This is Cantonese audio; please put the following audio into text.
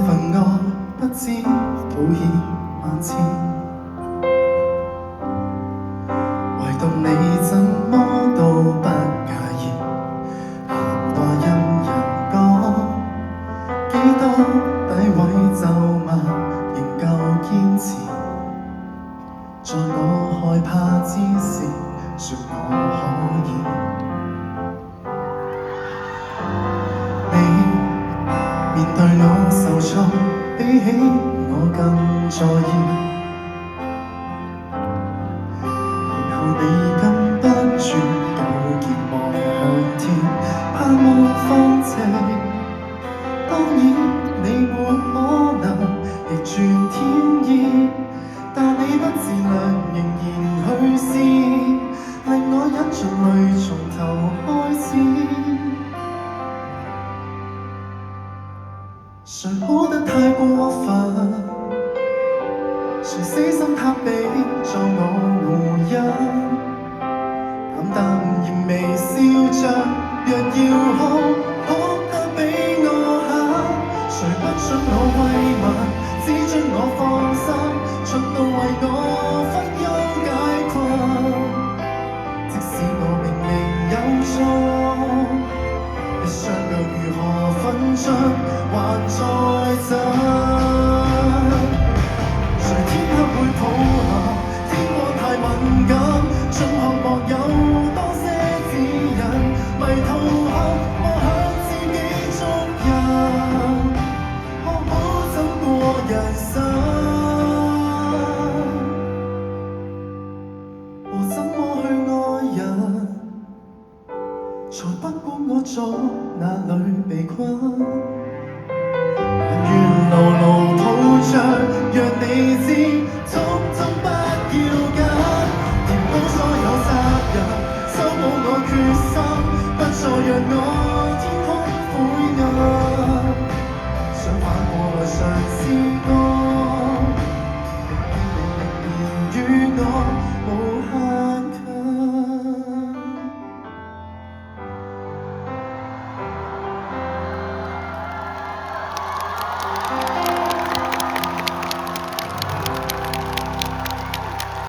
份愛不知抱歉萬次，唯獨你怎麼都不介意，閒話任人講，幾多詆毀咒罵仍舊堅持，在我害怕之時說我可以。你面對我受挫，比起我更在意，然後你更不住糾結望向天，盼望放棄。當然你沒可能逆轉天意，但你不自量仍然去試，令我忍着淚從頭開始。誰哭得太過分？誰死心塌地作我護蔭？淡淡然微笑着，若要哭得比我狠。誰不准我慰問，只准我放心，盡到為我分憂解困。即使我明明有錯，一雙腳如何分出還在震。誰天黑會抱憾，天光太敏感，中學莫有多些指引，迷途後我向自己捉人，學好怎過人生，和怎麼去愛人，才不管我在哪裏被困。願牢牢抱着，讓你知，通通不要緊，填補所有責任，修補我決心，不再讓我天空灰暗。想反過來嘗試。